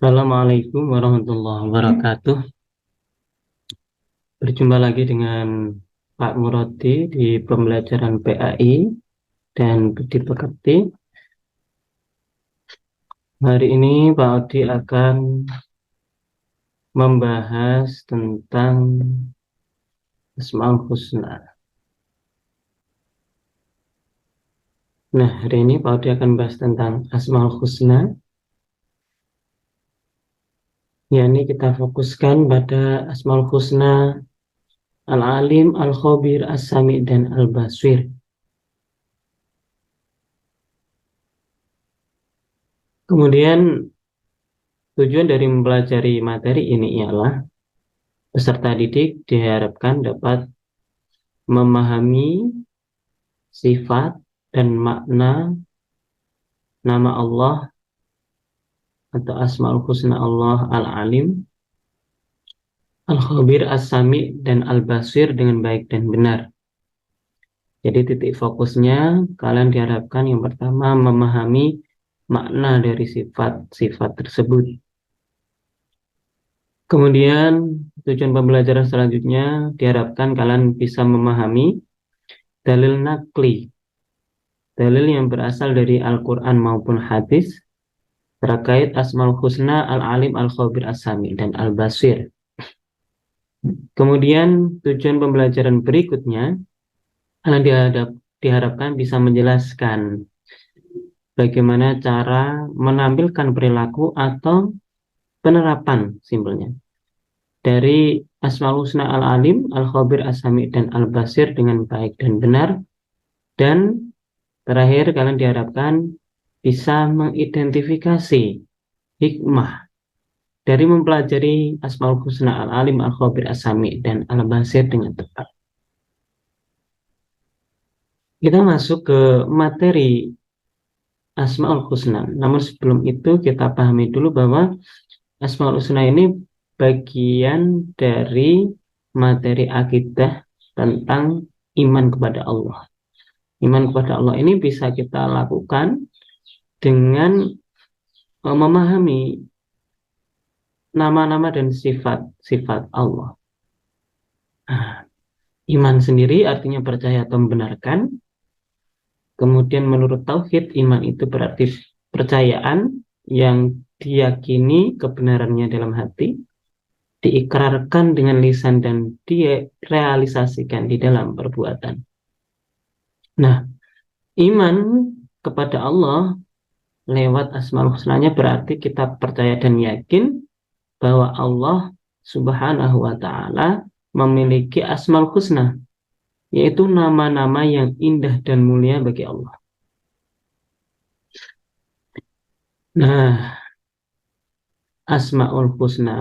Assalamualaikum warahmatullahi wabarakatuh. Berjumpa lagi dengan Pak Muradi di pembelajaran PAI dan Budi Pekerti. Hari ini Pak Odi akan membahas tentang Asmaul Husna. Nah, hari ini Pak Odi akan membahas tentang Asmaul Husna. Yakni kita fokuskan pada Asmaul Husna Al-Alim, Al-Khabir, As-Sami, dan Al-Basir. Kemudian tujuan dari mempelajari materi ini ialah peserta didik diharapkan dapat memahami sifat dan makna nama Allah atau Asmaul Husna Allah Al-Alim, Al-Khabir, As-Sami, dan Al-Basir dengan baik dan benar. Jadi titik fokusnya kalian diharapkan yang pertama memahami makna dari sifat-sifat tersebut. Kemudian tujuan pembelajaran selanjutnya diharapkan kalian bisa memahami dalil nakli, dalil yang berasal dari Al-Quran maupun hadis terkait Asmaul Husna Al-Alim, Al-Khabir, As-Sami, dan Al-Basir. Kemudian tujuan pembelajaran berikutnya kalian diharapkan bisa menjelaskan bagaimana cara menampilkan perilaku atau penerapan simpelnya dari Asmaul Husna Al-Alim, Al-Khabir, As-Sami, dan Al-Basir dengan baik dan benar. Dan terakhir kalian diharapkan bisa mengidentifikasi hikmah dari mempelajari Asmaul Husna Al-Alim, Al-Khabir, As-Sami, dan Al-Basir dengan tepat. Kita masuk ke materi Asmaul Husna. Namun sebelum itu kita pahami dulu bahwa Asmaul Husna ini bagian dari materi akidah tentang iman kepada Allah. Iman kepada Allah ini bisa kita lakukan dengan memahami nama-nama dan sifat-sifat Allah. Iman sendiri artinya percaya atau membenarkan. Kemudian menurut Tauhid, iman itu berarti percayaan yang diyakini kebenarannya dalam hati, diikrarkan dengan lisan dan direalisasikan di dalam perbuatan. Nah, iman kepada Allah lewat Asmaul Husnanya berarti kita percaya dan yakin bahwa Allah Subhanahu wa Ta'ala memiliki Asmaul Husna, yaitu nama-nama yang indah dan mulia bagi Allah. Nah, Asmaul Husna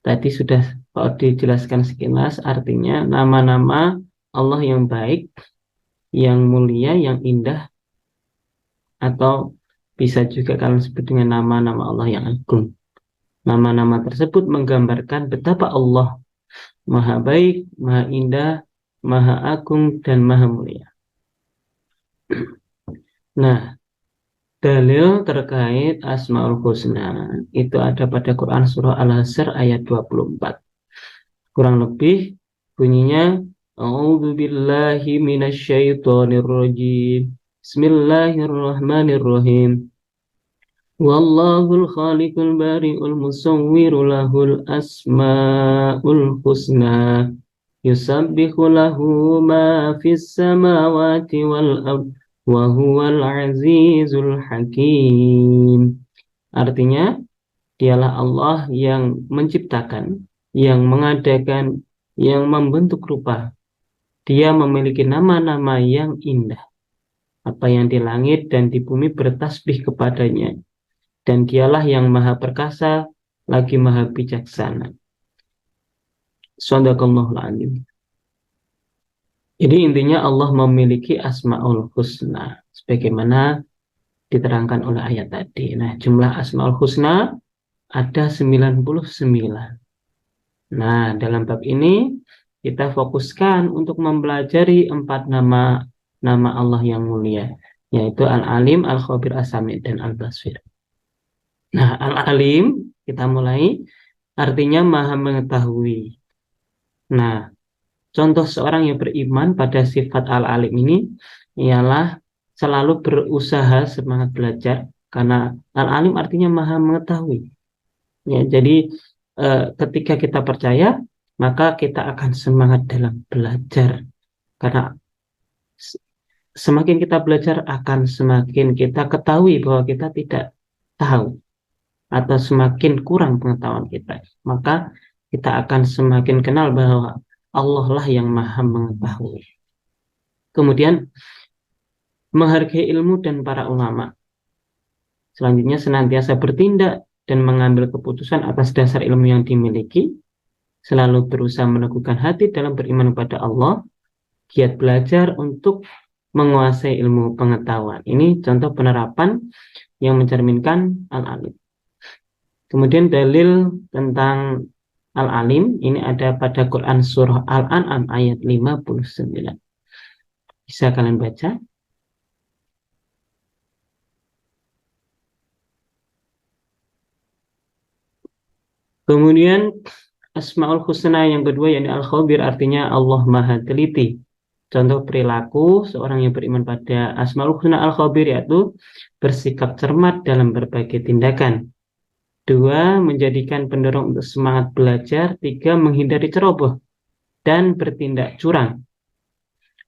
tadi sudah dijelaskan sekilas, artinya nama-nama Allah yang baik, yang mulia, yang indah, atau bisa juga kalian sebut dengan nama-nama Allah yang agung. Nama-nama tersebut menggambarkan betapa Allah Maha baik, Maha indah, Maha agung, dan Maha mulia. Nah, dalil terkait Asmaul Husna itu ada pada Quran Surah Al-Hasr ayat 24. Kurang lebih bunyinya A'udzu billahi minasyaitonir rajim. Bismillahirrahmanirrahim. Wallahul khaliqul bari'ul musawwiru lahul asma'ul husna. Yusabbihu lahu ma fis samawati wal ard wa huwal azizul hakim. Artinya, dialah Allah yang menciptakan, yang mengadakan, yang membentuk rupa. Dia memiliki nama-nama yang indah. Apa yang di langit dan di bumi bertasbih kepadanya. Dan dialah yang maha perkasa, lagi maha bijaksana. Shadaqallahul adzim. Jadi intinya Allah memiliki Asmaul Husna, sebagaimana diterangkan oleh ayat tadi. Nah, jumlah Asmaul Husna ada 99. Nah, dalam bab ini kita fokuskan untuk mempelajari 4 nama Allah yang mulia, yaitu Al-Alim, Al-Khabir, As-Sami, dan Al-Basir. Nah, Al-Alim, kita mulai, artinya maha mengetahui. Nah, contoh seorang yang beriman pada sifat Al-Alim ini ialah selalu berusaha semangat belajar, karena Al-Alim artinya maha mengetahui. Ya, jadi ketika kita percaya, maka kita akan semangat dalam belajar. Karena semakin kita belajar akan semakin kita ketahui bahwa kita tidak tahu atau semakin kurang pengetahuan kita. Maka kita akan semakin kenal bahwa Allah lah yang maha mengetahui. Kemudian menghargai ilmu dan para ulama. Selanjutnya senantiasa bertindak dan mengambil keputusan atas dasar ilmu yang dimiliki, selalu berusaha meneguhkan hati dalam beriman kepada Allah, giat belajar untuk menguasai ilmu pengetahuan. Ini contoh penerapan yang mencerminkan Al-Alim. Kemudian dalil tentang Al-Alim ini ada pada Quran surah Al-An'am ayat 59. Bisa kalian baca? Kemudian Asmaul Husna yang kedua yakni Al-Khabir, artinya Allah Maha Teliti. Contoh perilaku seorang yang beriman pada Asmaul Husna Al-Khabir yaitu bersikap cermat dalam berbagai tindakan. 2. Menjadikan pendorong untuk semangat belajar. 3. Menghindari ceroboh dan bertindak curang.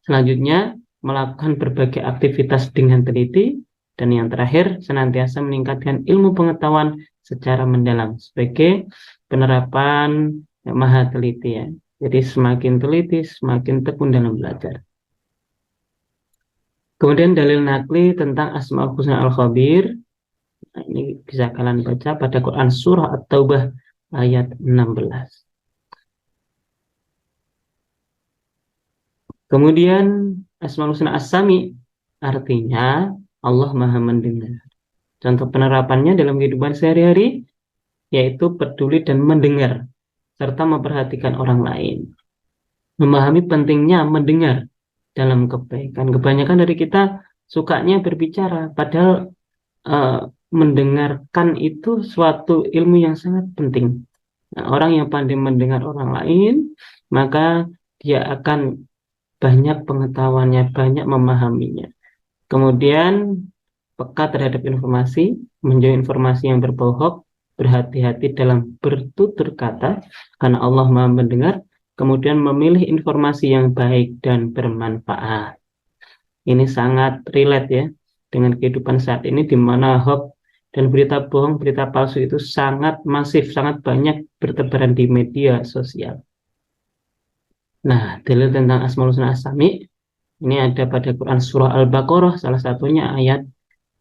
Selanjutnya, melakukan berbagai aktivitas dengan teliti. Dan yang terakhir, senantiasa meningkatkan ilmu pengetahuan secara mendalam sebagai penerapan yang maha teliti ya. Jadi semakin teliti, semakin tekun dalam belajar. Kemudian dalil nakli tentang Asmaul Husna Al-Khabir. Nah, ini bisa kalian baca pada Quran surah At-Taubah ayat 16. Kemudian Asmaul Husna As-Sami artinya Allah Maha Mendengar. Contoh penerapannya dalam kehidupan sehari-hari yaitu peduli dan mendengar serta memperhatikan orang lain. Memahami pentingnya mendengar dalam kebaikan. Kebanyakan dari kita sukanya berbicara, padahal mendengarkan itu suatu ilmu yang sangat penting. Nah, orang yang pandai mendengar orang lain, maka dia akan banyak pengetahuannya, banyak memahaminya. Kemudian peka terhadap informasi, menjauhi informasi yang berbau hoak, berhati-hati dalam bertutur kata, karena Allah Maha mendengar, kemudian memilih informasi yang baik dan bermanfaat. Ini sangat relate ya dengan kehidupan saat ini di mana hoax dan berita bohong, berita palsu itu sangat masif, sangat banyak bertebaran di media sosial. Nah, dalil tentang Asmaul Husna As-Sami ini ada pada Quran surah Al-Baqarah, salah satunya ayat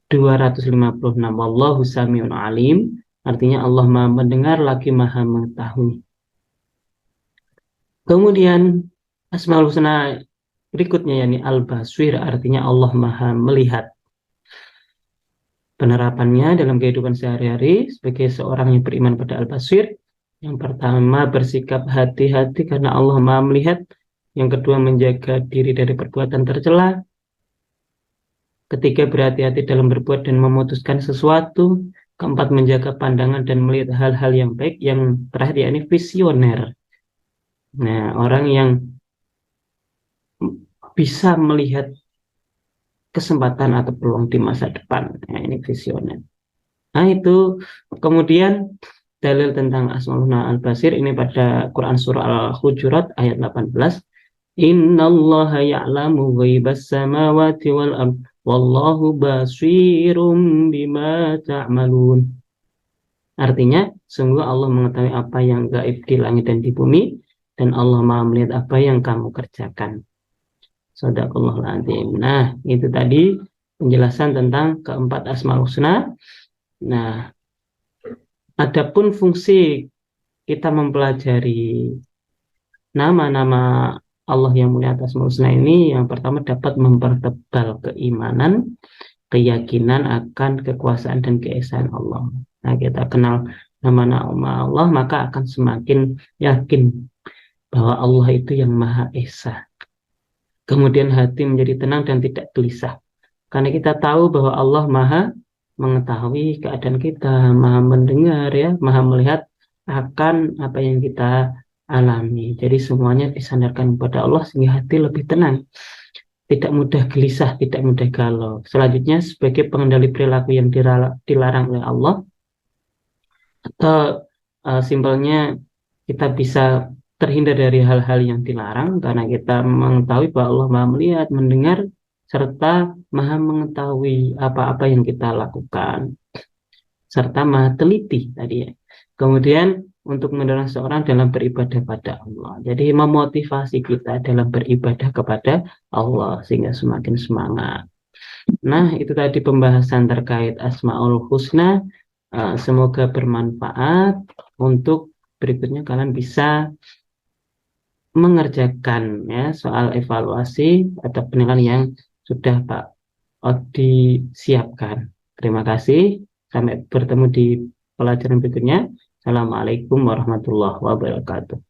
256. Wallahu samiun alim, artinya Allah Maha mendengar lagi Maha mengetahui. Kemudian Asmaul Husna berikutnya yakni Al-Basir, artinya Allah Maha melihat. Penerapannya dalam kehidupan sehari-hari sebagai seorang yang beriman pada Al-Basir, yang pertama bersikap hati-hati karena Allah Maha melihat. Yang kedua menjaga diri dari perbuatan tercela. Ketiga berhati-hati dalam berbuat dan memutuskan sesuatu. Keempat menjaga pandangan dan melihat hal-hal yang baik. Yang terakhir yakni visioner. Nah, orang yang bisa melihat kesempatan atau peluang di masa depan. Nah, ini visioner. Nah, itu kemudian dalil tentang Asmaul Husna Al-Basir ini pada Quran surah Al-Hujurat ayat 18. Innallaha ya'lamu ghaibas samawati wal ard wallahu basirum bima ta'malun. Artinya, sungguh Allah mengetahui apa yang gaib di langit dan di bumi, dan Allah Maha melihat apa yang kamu kerjakan. Shadaqallahul adzim. Nah, itu tadi penjelasan tentang keempat Asmaul Husna. Nah, adapun fungsi kita mempelajari nama-nama Allah yang mulia atas Asmaul Husna ini, yang pertama dapat mempertebal keimanan, keyakinan akan kekuasaan dan keesaan Allah. Nah, kita kenal nama-nama Allah, maka akan semakin yakin bahwa Allah itu yang Maha Esa. Kemudian hati menjadi tenang dan tidak gelisah. Karena kita tahu bahwa Allah Maha mengetahui keadaan kita, maha mendengar ya, maha melihat akan apa yang kita alami. Jadi semuanya disandarkan kepada Allah sehingga hati lebih tenang, tidak mudah gelisah, tidak mudah galau. Selanjutnya sebagai pengendali perilaku yang dilarang oleh Allah, atau simpelnya kita bisa terhindar dari hal-hal yang dilarang karena kita mengetahui bahwa Allah Maha melihat, mendengar, serta Maha mengetahui apa-apa yang kita lakukan, serta Maha teliti tadi ya. Kemudian untuk mendorong seorang dalam beribadah pada Allah. Jadi memotivasi kita dalam beribadah kepada Allah sehingga semakin semangat. Nah, itu tadi pembahasan terkait Asmaul Husna. Semoga bermanfaat. Untuk berikutnya kalian bisa mengerjakan ya soal evaluasi atau penilaian yang sudah Pak Odi siapkan. Terima kasih. Sampai bertemu di pelajaran berikutnya. Assalamualaikum warahmatullahi wabarakatuh.